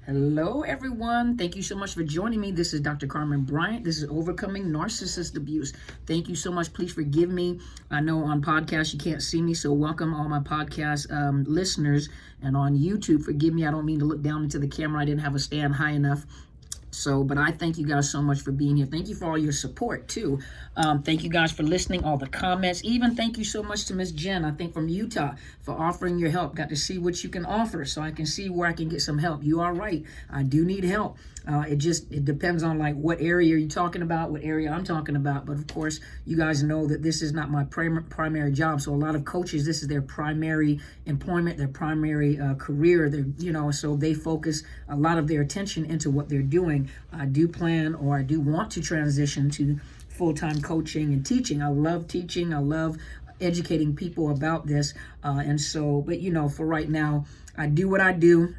Hello, everyone. Thank you so much for joining me. This is Dr. Carmen Bryant. This is Overcoming Narcissist Abuse. Thank you so much. Please forgive me. I know on podcast you can't see me, so welcome all my podcast listeners. And on YouTube, forgive me. I don't mean to look down into the camera. I didn't have a stand high enough. But I thank you guys so much for being here. Thank you for all your support, too. Thank you guys for listening, all the comments. Even thank you so much to Miss Jen, I think from Utah, for offering your help. Got to see what you can offer so I can see where I can get some help. You are right. I do need help. It depends on like what area you're talking about, what area I'm talking about. But of course, you guys know that this is not my primary job. So a lot of coaches, this is their primary employment, their primary career. So they focus a lot of their attention into what they're doing. I do plan, or I do want to transition to full-time coaching and teaching. I love teaching. I love educating people about this. But for right now, I do what I do.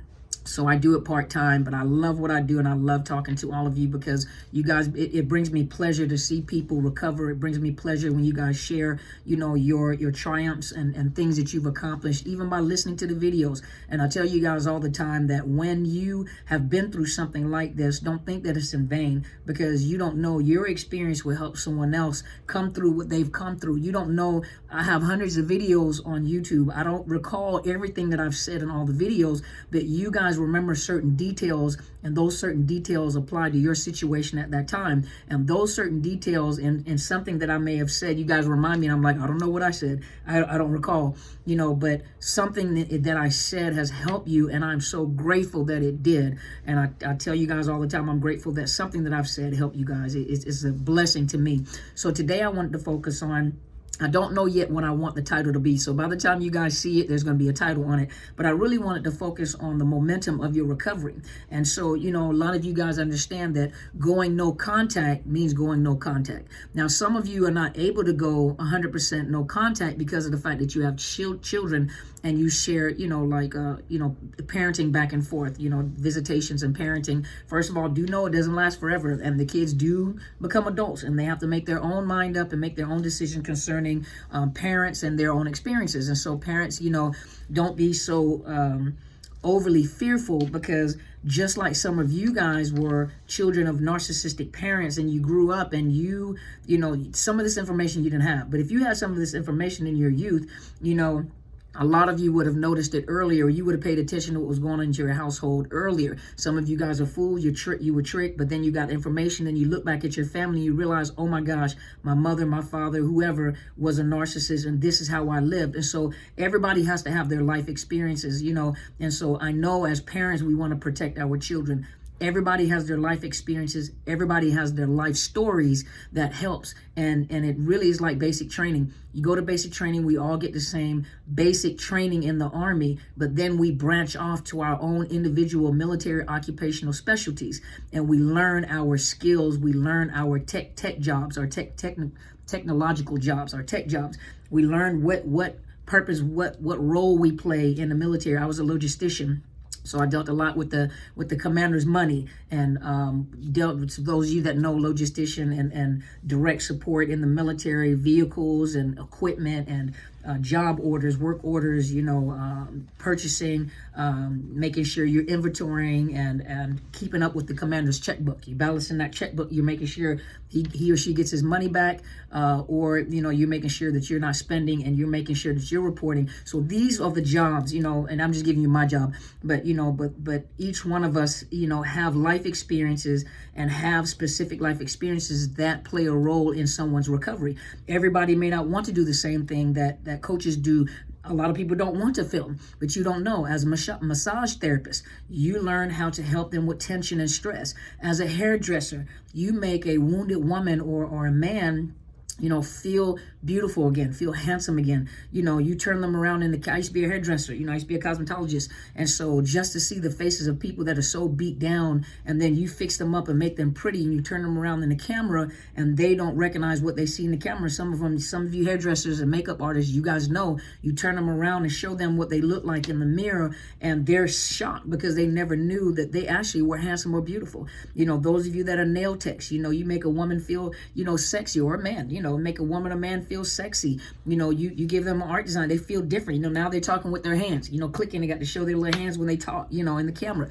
So I do it part-time, but I love what I do, and I love talking to all of you because you guys, it brings me pleasure to see people recover. It brings me pleasure when you guys share, your triumphs and things that you've accomplished, even by listening to the videos. And I tell you guys all the time that when you have been through something like this, don't think that it's in vain, because you don't know, your experience will help someone else come through what they've come through. You don't know. I have hundreds of videos on YouTube. I don't recall everything that I've said in all the videos, but you guys remember certain details, and those certain details apply to your situation at that time. And those certain details and something that I may have said, you guys remind me, and I'm like, I don't know what I said. I don't recall, but something that I said has helped you, and I'm so grateful that it did. And I tell you guys all the time, I'm grateful that something that I've said helped you guys. It's a blessing to me. So today I wanted to focus on, I don't know yet what I want the title to be. So by the time you guys see it, there's going to be a title on it. But I really wanted to focus on the momentum of your recovery. And so, a lot of you guys understand that going no contact means going no contact. Now, some of you are not able to go 100% no contact because of the fact that you have children and you share, parenting back and forth, visitations and parenting. First of all, do know it doesn't last forever. And the kids do become adults, and they have to make their own mind up and make their own decision concerning parents and their own experiences. And so parents, don't be so overly fearful, because just like some of you guys were children of narcissistic parents, and you grew up and some of this information you didn't have. But if you had some of this information in your youth, a lot of you would have noticed it earlier. You would have paid attention to what was going on in your household earlier. Some of you guys are fools. You were tricked, but then you got information and you look back at your family and you realize, oh my gosh, my mother, my father, whoever was a narcissist, and this is how I lived. And so everybody has to have their life experiences, And so I know as parents, we want to protect our children. Everybody has their life experiences. Everybody has their life stories that helps. And it really is like basic training. You go to basic training, we all get the same basic training in the Army, but then we branch off to our own individual military occupational specialties, and we learn our skills. We learn our tech jobs, our technological jobs, our tech jobs. We learn what purpose, what role we play in the military. I was a logistician. So I dealt a lot with the commander's money, and dealt with those of you that know logistician and direct support in the military, vehicles and equipment and job orders, work orders, purchasing, making sure you're inventorying and keeping up with the commander's checkbook. You're balancing that checkbook. You're making sure he or she gets his money back, or you're making sure that you're not spending, and you're making sure that you're reporting. So these are the jobs, and I'm just giving you my job, but each one of us, have life experiences and have specific life experiences that play a role in someone's recovery. Everybody may not want to do the same thing that coaches do. A lot of people don't want to film, but you don't know. As a massage therapist, you learn how to help them with tension and stress. As a hairdresser, you make a wounded woman or a man, feel beautiful again, feel handsome again. You turn them around I used to be a hairdresser, I used to be a cosmetologist. And so just to see the faces of people that are so beat down, and then you fix them up and make them pretty, and you turn them around in the camera and they don't recognize what they see in the camera. Some of you hairdressers and makeup artists, you guys know, you turn them around and show them what they look like in the mirror, and they're shocked because they never knew that they actually were handsome or beautiful. Those of you that are nail techs, you make a woman feel, sexy, or a man, make a woman or man feel sexy. You give them an art design, they feel different. Now they're talking with their hands, clicking, they got to show their little hands when they talk, in the camera,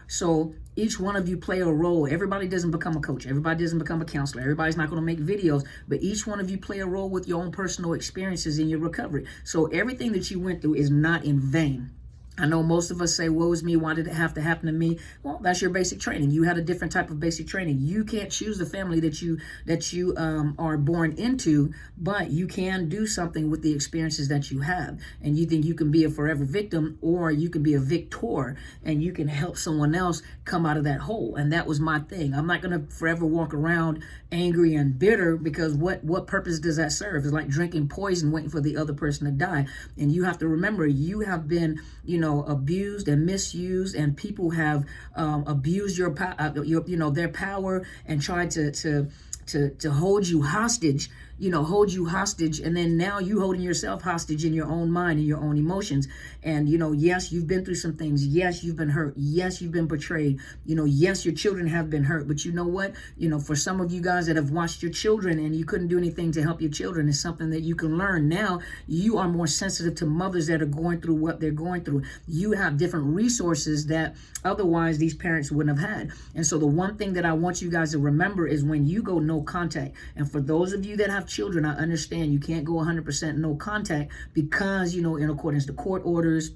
so each one of you play a role. Everybody doesn't become a coach. Everybody doesn't become a counselor. Everybody's not going to make videos, but each one of you play a role with your own personal experiences in your recovery. So everything that you went through is not in vain. I know most of us say, woe is me, why did it have to happen to me? Well, that's your basic training. You had a different type of basic training. You can't choose the family that you are born into, but you can do something with the experiences that you have. And you think you can be a forever victim, or you can be a victor, and you can help someone else come out of that hole. And that was my thing. I'm not going to forever walk around angry and bitter, because what purpose does that serve? It's like drinking poison, waiting for the other person to die. And you have to remember, you have been, abused and misused, and people have abused your their power and tried to hold you hostage. And then now you holding yourself hostage in your own mind and your own emotions. And, yes, you've been through some things. Yes, you've been hurt. Yes, you've been betrayed. Yes, your children have been hurt. But you know what? For some of you guys that have watched your children and you couldn't do anything to help your children, it's something that you can learn. Now you are more sensitive to mothers that are going through what they're going through. You have different resources that otherwise these parents wouldn't have had. And so the one thing that I want you guys to remember is when you go no contact, and for those of you that have children, I understand you can't go 100% no contact, because in accordance to court orders,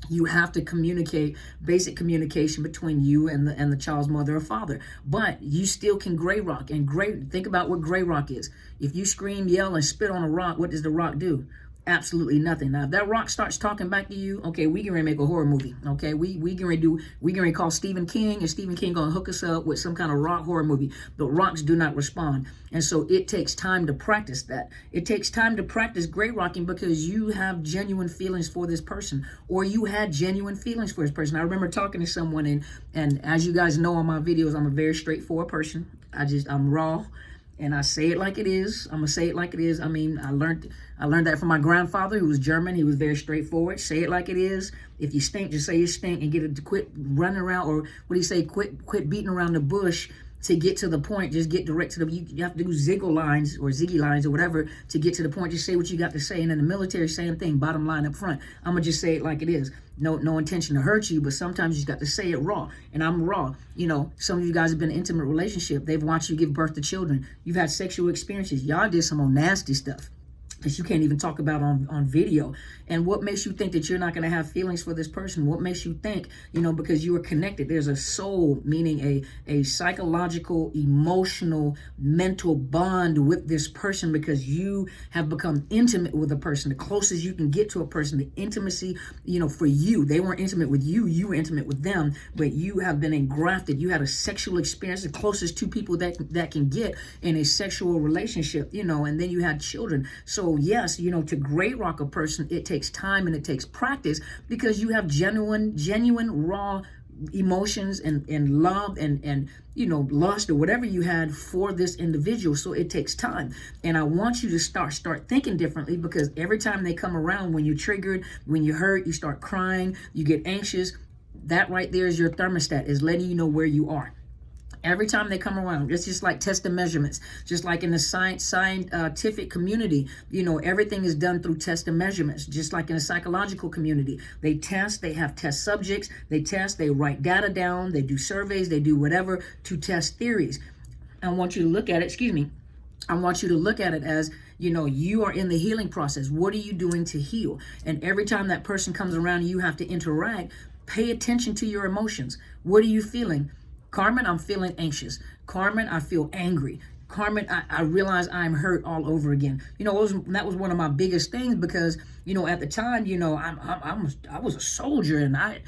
you have to communicate, basic communication between you and the child's mother or father. But you still can gray rock. And think about what gray rock is. If you scream, yell, and spit on a rock, what does the rock do? Absolutely nothing. Now, if that rock starts talking back to you, okay, we can make a horror movie. Okay, we can call Stephen King, and Stephen King gonna hook us up with some kind of rock horror movie. But rocks do not respond, and so it takes time to practice that. It takes time to practice gray rocking, because you have genuine feelings for this person, or you had genuine feelings for this person. I remember talking to someone, and as you guys know on my videos, I'm a very straightforward person. I'm raw. And I say it like it is. I'm gonna say it like it is. I mean, I learned that from my grandfather, who was German. He was very straightforward. Say it like it is. If you stink, just say you stink, and get it to quit running around, or what do you say? Quit beating around the bush to get to the point. Just get direct to the. You have to do ziggle lines or ziggy lines or whatever to get to the point. Just say what you got to say. And in the military, same thing. Bottom line up front. I'm gonna just say it like it is. No intention to hurt you, but sometimes you just got to say it raw. And I'm raw. Some of you guys have been in an intimate relationship. They've watched you give birth to children. You've had sexual experiences. Y'all did some nasty stuff that you can't even talk about on video. And what makes you think that you're not going to have feelings for this person? What makes you think, because you are connected? There's a soul, meaning a psychological, emotional, mental bond with this person, because you have become intimate with a person. The closest you can get to a person, the intimacy, for you, they weren't intimate with you, you were intimate with them, but you have been engrafted. You had a sexual experience, the closest two people that can get in a sexual relationship, and then you had children. So yes, to gray rock a person, it takes time and it takes practice, because you have genuine raw emotions and love and lust or whatever you had for this individual. So it takes time. And I want you to start thinking differently, because every time they come around, when you're triggered, when you're hurt, you start crying, you get anxious, that right there is your thermostat, is letting you know where you are. Every time they come around, it's just like test and measurements. Just like in the scientific community, everything is done through test and measurements. Just like in the psychological community, they test, they have test subjects, they test, they write data down, they do surveys, they do whatever to test theories. I want you to look at it, I want you to look at it as, you are in the healing process. What are you doing to heal? And every time that person comes around and you have to interact, pay attention to your emotions. What are you feeling? Carmen, I'm feeling anxious. Carmen, I feel angry. Carmen, I realize I'm hurt all over again. That was one of my biggest things, because, at the time, I was a soldier, and I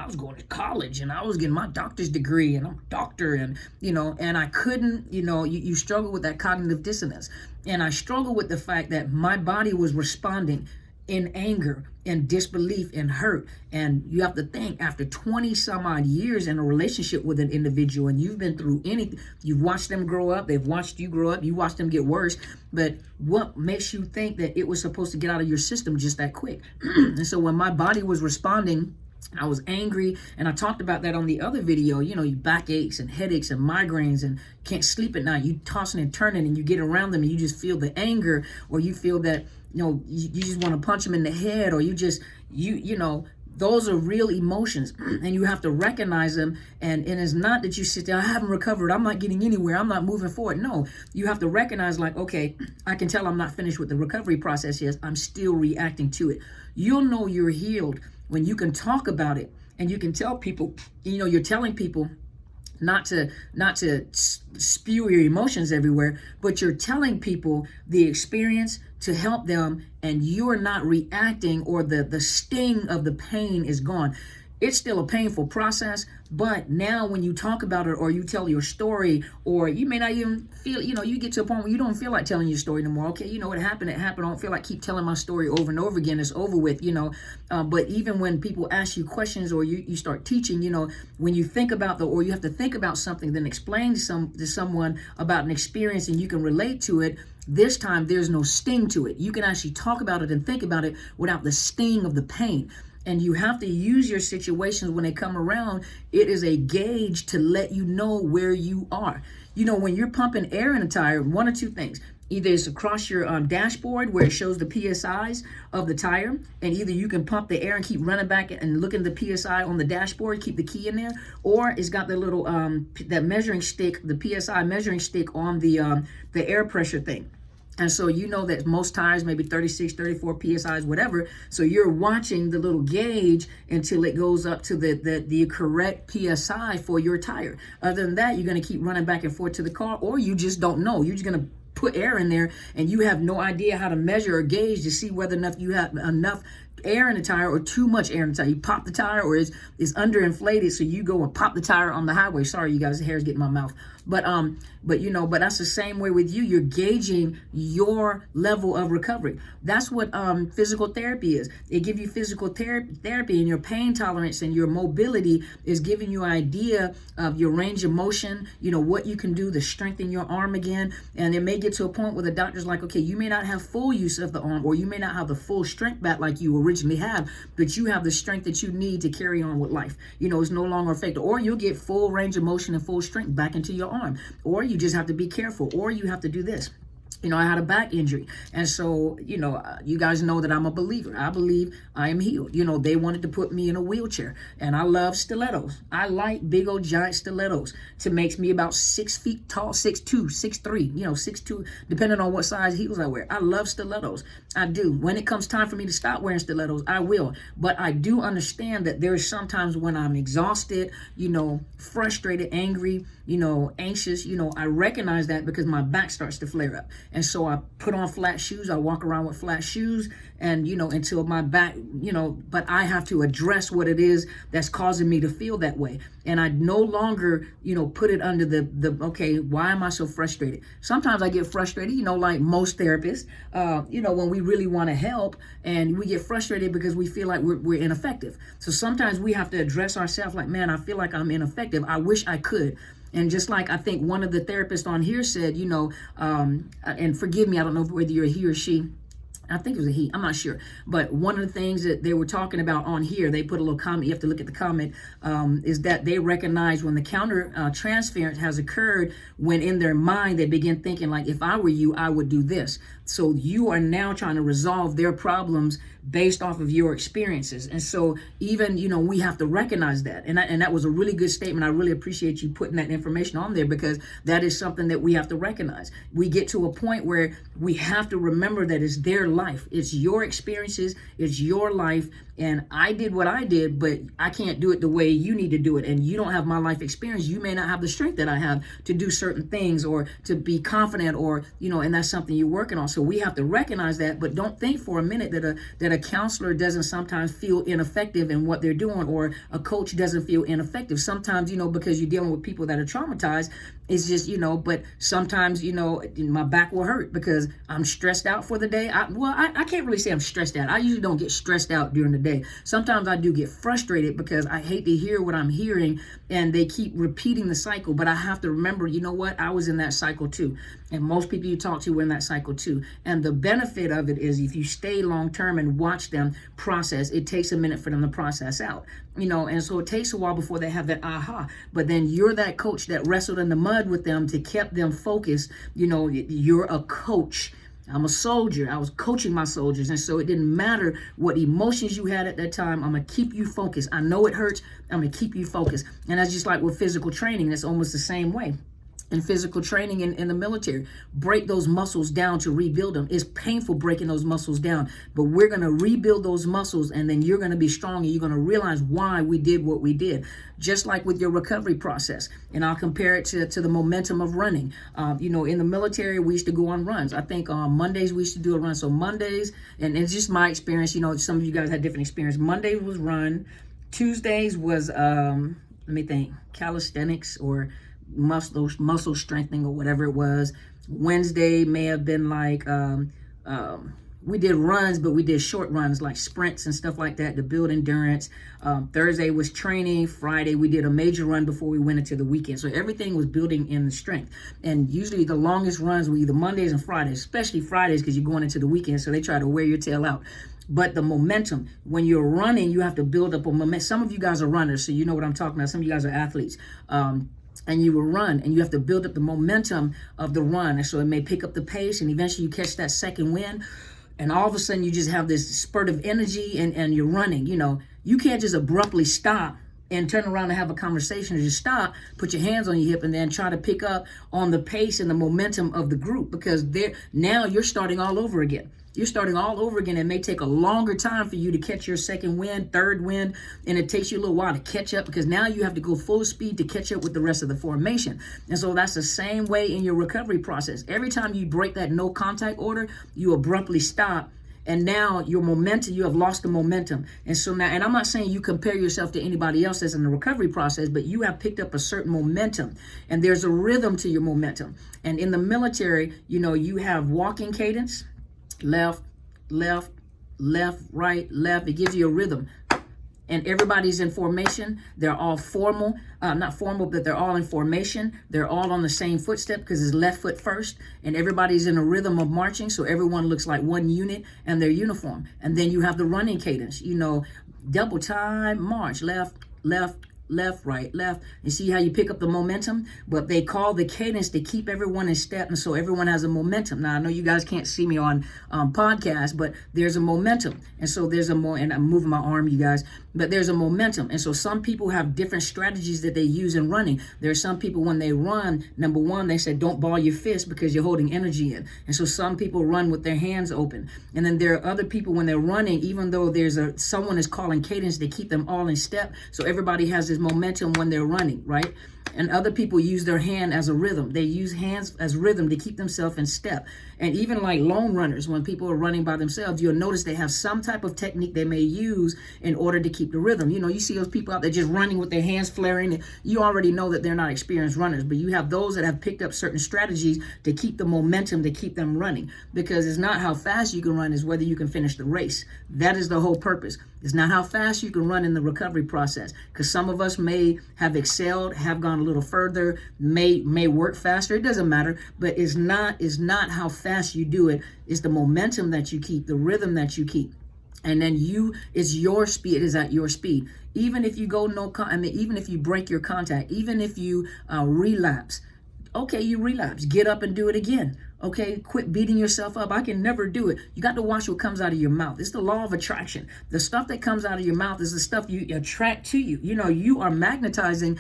was going to college, and I was getting my doctor's degree, and I'm a doctor, and, and I couldn't, you struggle with that cognitive dissonance. And I struggle with the fact that my body was responding in anger and disbelief and hurt. And you have to think, after 20 some odd years in a relationship with an individual, and you've been through anything, you've watched them grow up, they've watched you grow up, you watched them get worse, but what makes you think that it was supposed to get out of your system just that quick? And so when my body was responding I was angry, and I talked about that on the other video. You know, you backaches and headaches and migraines and can't sleep at night. You tossing and turning, and you get around them, and you just feel the anger, or you feel that, you know, you just want to punch them in the head, or you know, those are real emotions, and you have to recognize them. And it's not that you sit there, I haven't recovered, I'm not getting anywhere, I'm not moving forward. No, you have to recognize, like, okay, I can tell I'm not finished with the recovery process yet. I'm still reacting to it. You'll know you're healed when you can talk about it, and you can tell people, you know, you're telling people not to spew your emotions everywhere, but you're telling people the experience to help them, and you're not reacting, or the sting of the pain is gone. It's still a painful process, but now when you talk about it, or you tell your story, or you may not even feel, you know, you get to a point where you don't feel like telling your story anymore. Okay, you know, it happened. I don't feel like keep telling my story over and over again. It's over with, you know. But even when people ask you questions, or you start teaching, you know, when you think about or you have to think about something, then explain to someone about an experience, and you can relate to it. This time, there's no sting to it. You can actually talk about it and think about it without the sting of the pain. And you have to use your situations when they come around. It is a gauge to let you know where you are. You know, when you're pumping air in a tire, one or two things. Either it's across your dashboard where it shows the PSIs of the tire, and either you can pump the air and keep running back and looking at the PSI on the dashboard, keep the key in there, or it's got the little that measuring stick, the PSI measuring stick on the air pressure thing. And so you know that most tires, maybe 36, 34 PSIs, whatever. So you're watching the little gauge until it goes up to the correct PSI for your tire. Other than that, you're going to keep running back and forth to the car, or you just don't know. You're just going to put air in there, and you have no idea how to measure or gauge to see whether or not you have enough air in the tire or too much air in the tire. You pop the tire, or it's underinflated, so you go and pop the tire on the highway. Sorry, you guys, the hair's getting in my mouth. But you know, but that's the same way with you. You're gauging your level of recovery. That's what physical therapy is. It gives you physical therapy, and your pain tolerance and your mobility is giving you an idea of your range of motion, you know, what you can do to strengthen your arm again. And it may get to a point where the doctor's like, okay, you may not have full use of the arm, or you may not have the full strength back like you originally have, but you have the strength that you need to carry on with life. You know, it's no longer affected. Or you'll get full range of motion and full strength back into your arm. Or you just have to be careful, or you have to do this. You know, I had a back injury. And so, you know, you guys know that I'm a believer. I believe I am healed. You know, they wanted to put me in a wheelchair, and I love stilettos. I like big old giant stilettos. To makes me about 6 feet tall, 6'2", 6'3", you know, 6'2", depending on what size heels I wear. I love stilettos. I do. When it comes time for me to stop wearing stilettos, I will. But I do understand that there's sometimes when I'm exhausted, you know, frustrated, angry, you know, anxious, you know, I recognize that because my back starts to flare up. And so I put on flat shoes. I walk around with flat shoes, and, you know, until my back, you know, but I have to address what it is that's causing me to feel that way. And I no longer, you know, put it under the okay, why am I so frustrated? Sometimes I get frustrated, you know, like most therapists, you know, when we really want to help, and we get frustrated because we feel like we're ineffective. So sometimes we have to address ourselves like, man, I feel like I'm ineffective. I wish I could. And just like I think one of the therapists on here said, you know, and forgive me, I don't know whether you're a he or she. I think it was a he, I'm not sure. But one of the things that they were talking about on here, they put a little comment, you have to look at the comment, is that they recognize when the counter transference has occurred, when in their mind they begin thinking like, if I were you, I would do this. So you are now trying to resolve their problems based off of your experiences. And so even, you know, we have to recognize that. And that was a really good statement. I really appreciate you putting that information on there, because that is something that we have to recognize. We get to a point where we have to remember that it's their life. It's your experiences. It's your life. And I did what I did, but I can't do it the way you need to do it. And you don't have my life experience. You may not have the strength that I have to do certain things, or to be confident, or, you know, and that's something you're working on. So we have to recognize that, but don't think for a minute that a counselor doesn't sometimes feel ineffective in what they're doing, or a coach doesn't feel ineffective. Sometimes, you know, because you're dealing with people that are traumatized, it's just, you know, but sometimes, you know, my back will hurt because I'm stressed out for the day. I can't really say I'm stressed out. I usually don't get stressed out during the day. day. Sometimes I do get frustrated because I hate to hear what I'm hearing and they keep repeating the cycle, but I have to remember, you know what? I was in that cycle too. And most people you talk to were in that cycle too. And the benefit of it is if you stay long term and watch them process, it takes a minute for them to process out, and so it takes a while before they have that aha. But then you're that coach that wrestled in the mud with them to keep them focused. You're a coach. I'm a soldier. I was coaching my soldiers. And so it didn't matter what emotions you had at that time. I'm going to keep you focused. I know it hurts. I'm going to keep you focused. And that's just like with physical training. That's almost the same way. In physical training in the military, break those muscles down to rebuild them. It's painful breaking those muscles down, but we're going to rebuild those muscles, and then you're going to be strong, and you're going to realize why we did what we did. Just like with your recovery process. And I'll compare it to the momentum of running. In the military, we used to go on runs. I think on Mondays, we used to do a run. So Mondays, and it's just my experience, some of you guys had different experience. Mondays was run. Tuesdays was, calisthenics or muscle strengthening or whatever it was. Wednesday may have been like we did runs, but we did short runs like sprints and stuff like that to build endurance. Thursday was training. Friday we did a major run before we went into the weekend. So everything was building in the strength. And usually the longest runs were either Mondays and Fridays, especially Fridays because you're going into the weekend, so they try to wear your tail out. But the momentum, when you're running, you have to build up a momentum. Some of you guys are runners, so you know what I'm talking about. Some of you guys are athletes. And you will run, and you have to build up the momentum of the run. And so it may pick up the pace, and eventually you catch that second wind, and all of a sudden you just have this spurt of energy, and you're running. You can't just abruptly stop and turn around and have a conversation, or just stop, put your hands on your hip, and then try to pick up on the pace and the momentum of the group, because now you're starting all over again. You're starting all over again. It may take a longer time for you to catch your second wind, third wind, and it takes you a little while to catch up because now you have to go full speed to catch up with the rest of the formation. And so that's the same way in your recovery process. Every time you break that no contact order, you abruptly stop. And now your momentum, you have lost the momentum. And so now, and I'm not saying you compare yourself to anybody else that's in the recovery process, but you have picked up a certain momentum, and there's a rhythm to your momentum. And in the military, you have walking cadence, left, left, left, right, left. It gives you a rhythm. And everybody's in formation. They're all formal, not formal, but they're all in formation. They're all on the same footstep because it's left foot first. And everybody's in a rhythm of marching. So everyone looks like one unit and they're uniform. And then you have the running cadence, double time, march, left, left, left, right, left. You see how you pick up the momentum? But they call the cadence to keep everyone in step, and so everyone has a momentum. Now, I know you guys can't see me on podcast, but there's a momentum. And so there's and I'm moving my arm, you guys, but there's a momentum. And so some people have different strategies that they use in running. There are some people, when they run, number one, they said, don't ball your fist because you're holding energy in. And so some people run with their hands open. And then there are other people, when they're running, even though someone is calling cadence to keep them all in step, so everybody has this momentum when they're running, right? And other people use their hand as a rhythm. They use hands as rhythm to keep themselves in step. And even like lone runners, when people are running by themselves, you'll notice they have some type of technique they may use in order to keep the rhythm. You see those people out there just running with their hands flaring. You already know that they're not experienced runners, but you have those that have picked up certain strategies to keep the momentum, to keep them running. Because it's not how fast you can run, it's whether you can finish the race. That is the whole purpose. It's not how fast you can run in the recovery process, because some of us may have excelled, have gone a little further, may work faster. It doesn't matter, but it's not how fast you do it. It's the momentum that you keep, the rhythm that you keep. And then it's your speed. It is at your speed. Even if you go even if you break your contact, even if you relapse, okay, you relapse, get up and do it again. Okay, quit beating yourself up. I can never do it. You got to watch what comes out of your mouth. It's the law of attraction. The stuff that comes out of your mouth is the stuff you attract to you. You are magnetizing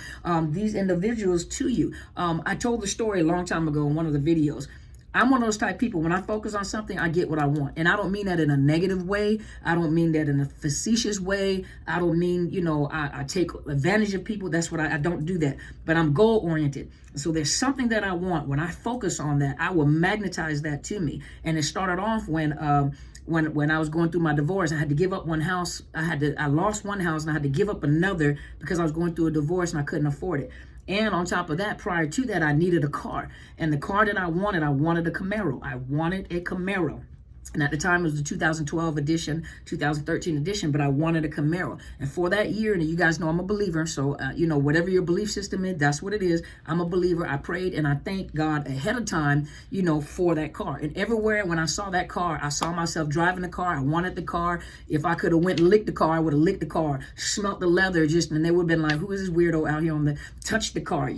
these individuals to you. I told the story a long time ago in one of the videos. I'm one of those type of people, when I focus on something, I get what I want. And I don't mean that in a negative way. I don't mean that in a facetious way. I don't mean, I take advantage of people. That's what I don't do that. But I'm goal oriented. So there's something that I want. When I focus on that, I will magnetize that to me. And it started off when I was going through my divorce. I had to give up one house. I lost one house and I had to give up another because I was going through a divorce and I couldn't afford it. And on top of that, prior to that, I needed a car. And the car that I wanted a Camaro. I wanted a Camaro. And at the time, it was the 2012 edition, 2013 edition, but I wanted a Camaro. And for that year, and you guys know I'm a believer, so, whatever your belief system is, that's what it is. I'm a believer. I prayed and I thanked God ahead of time, for that car. And everywhere when I saw that car, I saw myself driving the car. I wanted the car. If I could have went and licked the car, I would have licked the car, smelt the leather, and they would have been like, who is this weirdo out here touch the car,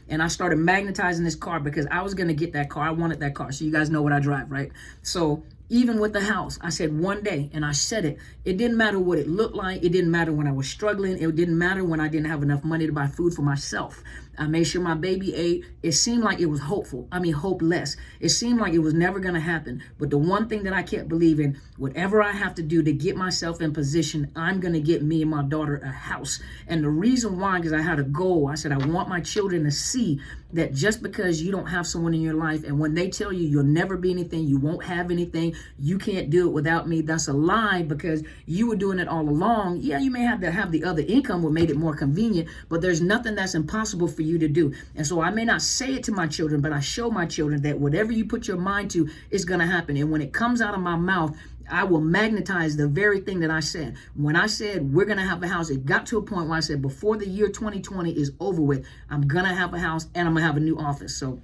And I started magnetizing this car because I was going to get that car. I wanted that car. So you guys know what I drive, right? So even with the house, I said one day, and I said it, it didn't matter what it looked like. It didn't matter when I was struggling. It didn't matter when I didn't have enough money to buy food for myself. I made sure my baby ate. It seemed like it was hopeless. It seemed like it was never going to happen. But the one thing that I kept believing, whatever I have to do to get myself in position, I'm going to get me and my daughter a house. And the reason why, because I had a goal. I said, I want my children to see that just because you don't have someone in your life, and when they tell you you'll never be anything, you won't have anything, you can't do it without me, that's a lie, because you were doing it all along. Yeah, you may have to have the other income, what made it more convenient, but there's nothing that's impossible for you to do. And so I may not say it to my children, but I show my children that whatever you put your mind to is going to happen. And when it comes out of my mouth, I will magnetize the very thing that I said. When I said we're going to have a house, it got to a point where I said before the year 2020 is over with, I'm going to have a house and I'm going to have a new office. So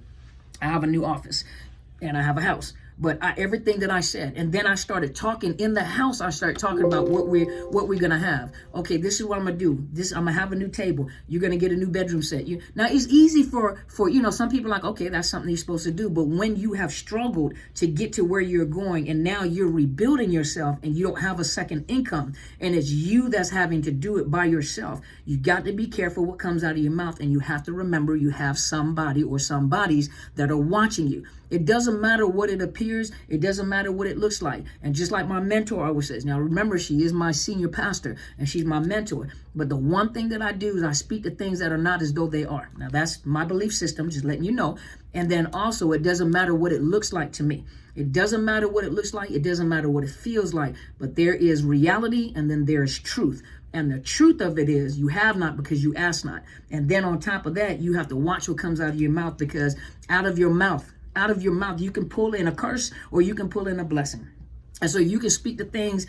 I have a new office and I have a house. But everything that I said, and then I started talking in the house. I started talking about what we're gonna have. Okay, this is what I'm gonna do. I'm gonna have a new table. You're gonna get a new bedroom set. Now it's easy for some people like, okay, that's something you're supposed to do. But when you have struggled to get to where you're going, and now you're rebuilding yourself, and you don't have a second income, and it's you that's having to do it by yourself, you got to be careful what comes out of your mouth, and you have to remember you have somebody or some bodies that are watching you. It doesn't matter what it appears. It doesn't matter what it looks like. And just like my mentor always says, now remember, she is my senior pastor and she's my mentor. But the one thing that I do is I speak to things that are not as though they are. Now that's my belief system, just letting you know. And then also, it doesn't matter what it looks like to me. It doesn't matter what it looks like. It doesn't matter what it feels like. But there is reality and then there is truth. And the truth of it is you have not because you ask not. And then on top of that, you have to watch what comes out of your mouth, because out of your mouth, you can pull in a curse or you can pull in a blessing. And so you can speak things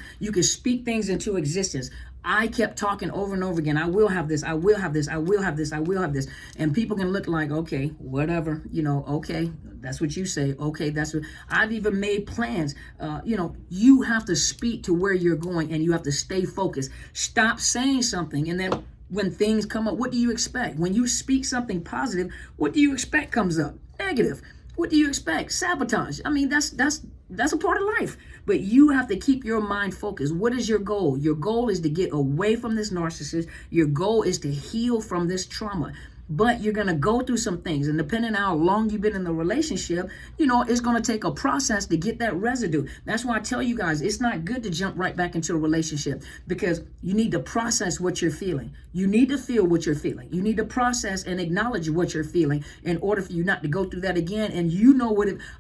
into existence. I kept talking over and over again. I will have this. I will have this. I will have this. I will have this. And people can look like, okay, whatever, okay, that's what you say. Okay, that's what I've even made plans. You have to speak to where you're going and you have to stay focused. Stop saying something. And then when things come up, what do you expect? When you speak something positive, what do you expect comes up? Negative. What do you expect? Sabotage. I mean, that's a part of life. But you have to keep your mind focused. What is your goal? Your goal is to get away from this narcissist. Your goal is to heal from this trauma. But you're going to go through some things. And depending on how long you've been in the relationship, it's going to take a process to get that residue. That's why I tell you guys, it's not good to jump right back into a relationship, because you need to process what you're feeling. You need to feel what you're feeling. You need to process and acknowledge what you're feeling in order for you not to go through that again. And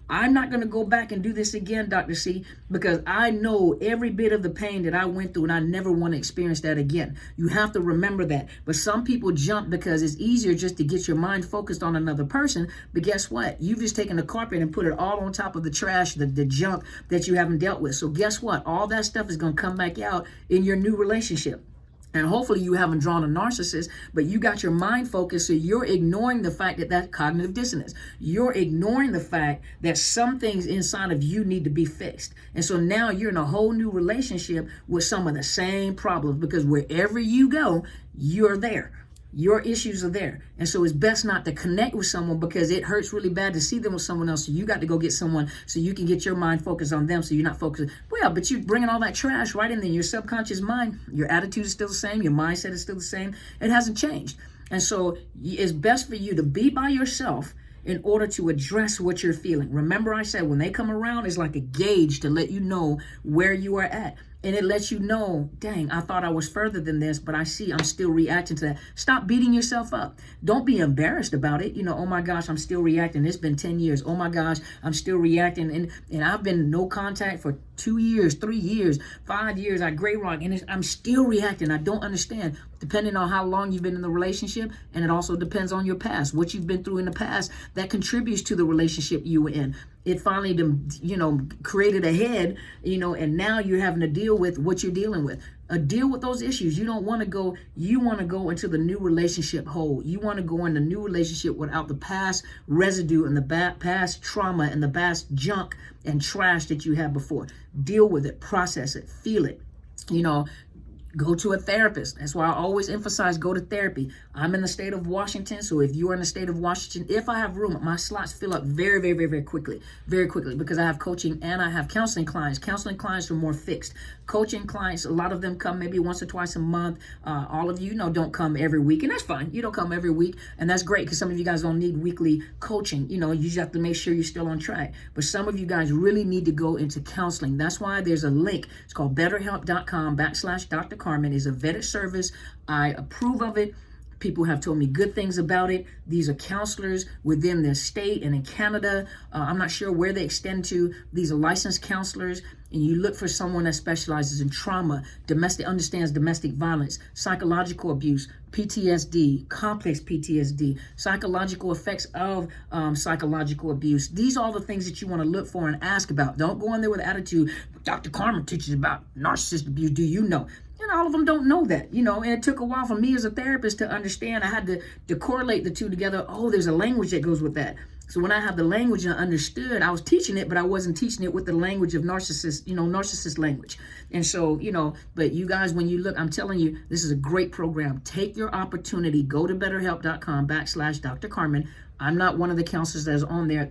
I'm not going to go back and do this again, Dr. C, because I know every bit of the pain that I went through and I never want to experience that again. You have to remember that. But some people jump because it's easier just to get your mind focused on another person. But guess what? You've just taken the carpet and put it all on top of the trash, the junk that you haven't dealt with. So guess what? All that stuff is going to come back out in your new relationship. And hopefully you haven't drawn a narcissist, but you got your mind focused, so you're ignoring the fact that that's cognitive dissonance. You're ignoring the fact that some things inside of you need to be fixed. And so now you're in a whole new relationship with some of the same problems, because wherever you go, you're there. Your issues are there. And so it's best not to connect with someone, because it hurts really bad to see them with someone else. So you got to go get someone so you can get your mind focused on them, so you're not focused. Well, but you're bringing all that trash right in there. Your subconscious mind, your attitude is still the same. Your mindset is still the same. It hasn't changed. And so it's best for you to be by yourself in order to address what you're feeling. Remember, I said when they come around, it's like a gauge to let you know where you are at. And it lets you know, dang, I thought I was further than this, but I see I'm still reacting to that. Stop beating yourself up. Don't be embarrassed about it. Oh my gosh, I'm still reacting. It's been 10 years. Oh my gosh, I'm still reacting. And I've been no contact for 2 years, 3 years, 5 years, I gray rock, and I'm still reacting. I don't understand, depending on how long you've been in the relationship, and it also depends on your past, what you've been through in the past that contributes to the relationship you were in. It finally, created a head, and now you're having to deal with what you're dealing with. Deal with those issues. You don't want to go, you want to go into the new relationship whole. You want to go in the new relationship without the past residue and the past trauma and the past junk and trash that you had before. Deal with it, process it, feel it. Go to a therapist. That's why I always emphasize go to therapy. I'm in the state of Washington, so if you are in the state of Washington, if I have room, my slots fill up very, very, very, very quickly, because I have coaching and I have counseling clients. Counseling clients are more fixed. Coaching clients, a lot of them come maybe once or twice a month. All of you don't come every week, and that's fine. You don't come every week, and that's great because some of you guys don't need weekly coaching. You just have to make sure you're still on track. But some of you guys really need to go into counseling. That's why there's a link. It's called BetterHelp.com/Dr. Carmen. Is a vetted service. I approve of it. People have told me good things about it. These are counselors within their state and in Canada. I'm not sure where they extend to. These are licensed counselors, and you look for someone that specializes in trauma, understands domestic violence, psychological abuse, PTSD, complex PTSD, psychological effects of psychological abuse. These are all the things that you want to look for and ask about. Don't go in there with attitude. Dr. Carmen teaches about narcissist abuse. Do you know? And all of them don't know that, and it took a while for me as a therapist to understand. I had to correlate the two together. Oh, there's a language that goes with that. So when I have the language and I understood, I was teaching it, but I wasn't teaching it with the language of narcissist language. And so, but you guys, when you look, I'm telling you, this is a great program. Take your opportunity. Go to BetterHelp.com/Dr. Carmen. I'm not one of the counselors that is on there at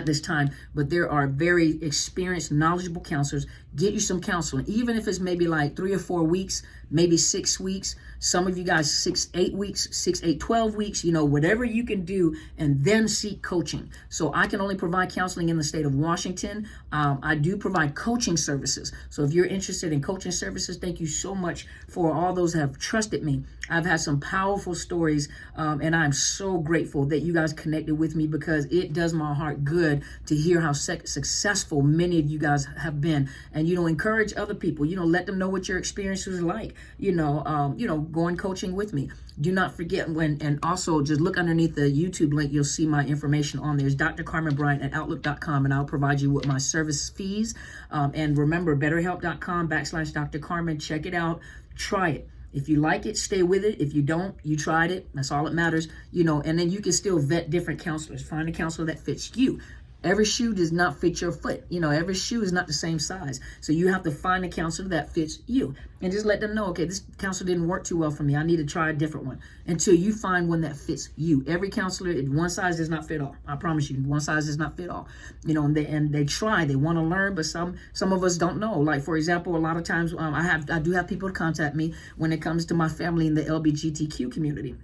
this time, but there are very experienced, knowledgeable counselors. Get you some counseling, even if it's maybe like 3 or 4 weeks, maybe 6 weeks. Some of you guys 6, 8 weeks, 6, 8, 12 weeks, whatever you can do, and then seek coaching. So I can only provide counseling in the state of Washington. I do provide coaching services. So if you're interested in coaching services, thank you so much for all those that have trusted me. I've had some powerful stories, and I'm so grateful that you guys connected with me, because it does my heart good to hear how successful many of you guys have been. And, encourage other people, let them know what your experience was like, going coaching with me. Do not forget and also just look underneath the YouTube link. You'll see my information on there. It's Dr. Carmen Bryant at Outlook.com, and I'll provide you with my service fees. And remember, BetterHelp.com/Dr. Carmen. Check it out. Try it. If you like it, stay with it. If you don't, you tried it. That's all that matters. And then you can still vet different counselors. Find a counselor that fits you. Every shoe does not fit your foot. Every shoe is not the same size. So you have to find a counselor that fits you. And just let them know, okay, this counselor didn't work too well for me. I need to try a different one until you find one that fits you. Every counselor, one size does not fit all. I promise you, one size does not fit all. And they try, they want to learn, but some of us don't know. Like, for example, a lot of times I do have people contact me when it comes to my family in the LGBTQ community.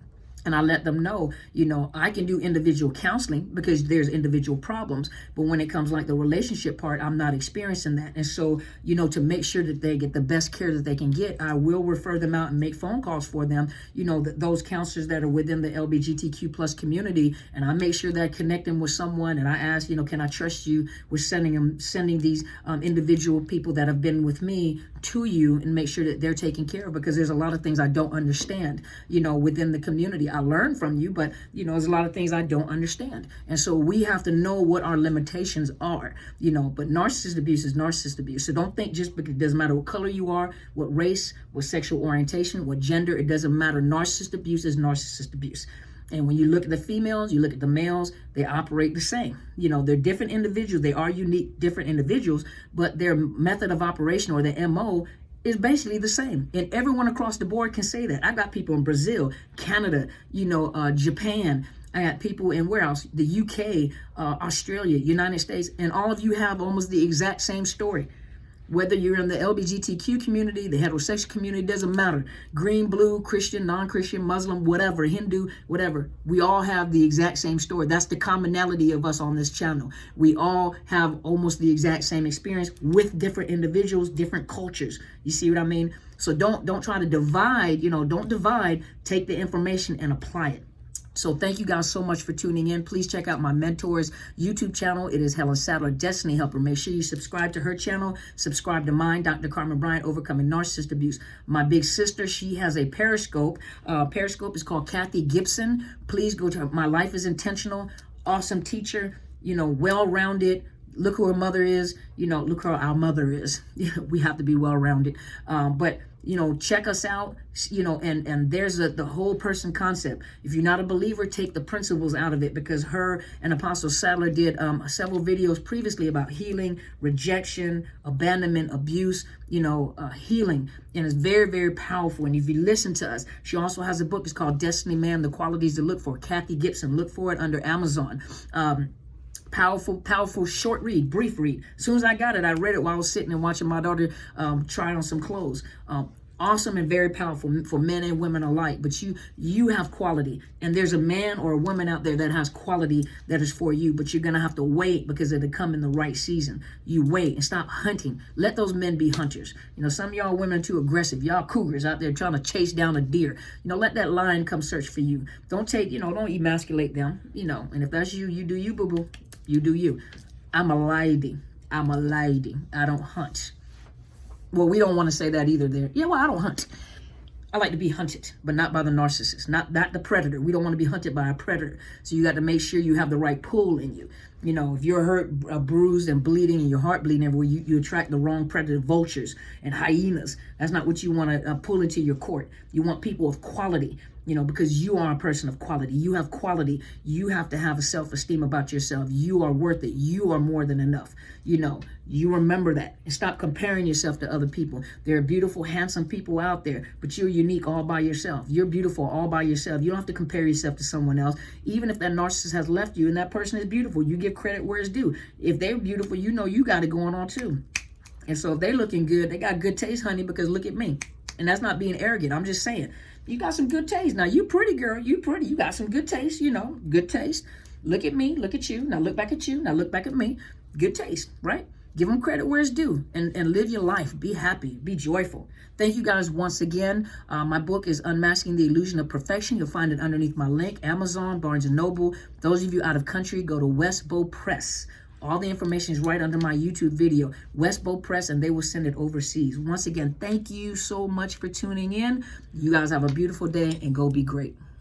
And I let them know, I can do individual counseling because there's individual problems. But when it comes like the relationship part, I'm not experiencing that. And so, to make sure that they get the best care that they can get, I will refer them out and make phone calls for them, those counselors that are within the LGBTQ plus community. And I make sure that I connect them with someone. And I ask, can I trust you with sending these individual people that have been with me to you, and make sure that they're taken care of, because there's a lot of things I don't understand, within the community. I learn from you, but there's a lot of things I don't understand. And so we have to know what our limitations are, but narcissist abuse is narcissist abuse. So don't think just because it doesn't matter what color you are, what race, what sexual orientation, what gender, it doesn't matter. Narcissist abuse is narcissist abuse. And when you look at the females, you look at the males, they operate the same. They're different individuals. They are unique, different individuals, but their method of operation, or their MO, is basically the same. And everyone across the board can say that. I got people in Brazil, Canada, Japan. I got people in where else? The UK, Australia, United States, and all of you have almost the exact same story. Whether you're in the LGBTQ community, the heterosexual community, doesn't matter. Green, blue, Christian, non-Christian, Muslim, whatever, Hindu, whatever. We all have the exact same story. That's the commonality of us on this channel. We all have almost the exact same experience with different individuals, different cultures. You see what I mean? So don't try to divide, don't divide, take the information and apply it. So thank you guys so much for tuning in. Please check out my mentor's YouTube channel. It is Helen Sadler, Destiny Helper. Make sure you subscribe to her channel. Subscribe to mine, Dr. Carmen Bryant, Overcoming Narcissist Abuse. My big sister, she has a Periscope. Periscope is called Kathy Gibson. Please go to her. My Life is Intentional. Awesome teacher, well-rounded. Look who her mother is. Look who our mother is. We have to be well-rounded. But check us out, and there's the whole person concept. If you're not a believer, take the principles out of it, because her and Apostle Sadler did several videos previously about healing, rejection, abandonment, abuse, healing. And it's very, very powerful. And if you listen to us, she also has a book. It's called Destiny Man, The Qualities to Look For. Kathy Gibson. Look for it under Amazon. Powerful short read, brief read. As soon as I got it, I read it while I was sitting and watching my daughter try on some clothes. Awesome and very powerful for men and women alike. But you have quality, and there's a man or a woman out there that has quality that is for you. But you're gonna have to wait, because it'll come in the right season. You wait and stop hunting. Let those men be hunters. Some of y'all women are too aggressive. Y'all cougars out there trying to chase down a deer. Let that lion come search for you. Don't don't emasculate them. And if that's you, you do you, boo boo. You do you. I'm a lady. I don't hunt. Well, we don't want to say that either there. Yeah, well, I don't hunt. I like to be hunted, but not by the narcissist, not the predator. We don't want to be hunted by a predator. So you got to make sure you have the right pull in you. If you're hurt, bruised, and bleeding, and your heart bleeding everywhere, you attract the wrong predator, vultures and hyenas. That's not what you want to pull into your court. You want people of quality, because you are a person of quality. You have quality. You have to have a self-esteem about yourself. You are worth it. You are more than enough. You remember that, and stop comparing yourself to other people. There are beautiful, handsome people out there, but you're unique all by yourself. You're beautiful all by yourself. You don't have to compare yourself to someone else. Even if that narcissist has left you and that person is beautiful, you give credit where it's due. If they're beautiful, you got it going on too. And so if they're looking good, they got good taste, honey, because look at me. And that's not being arrogant. I'm just saying, you got some good taste. Now, you pretty, girl. You pretty. You got some good taste, good taste. Look at me. Look at you. Now look back at you. Now look back at me. Good taste, right? Give them credit where it's due, and live your life. Be happy. Be joyful. Thank you guys once again. My book is Unmasking the Illusion of Perfection. You'll find it underneath my link. Amazon, Barnes & Noble. Those of you out of country, go to Westbow Press. All the information is right under my YouTube video, Westbow Press, and they will send it overseas. Once again, thank you so much for tuning in. You guys have a beautiful day, and go be great.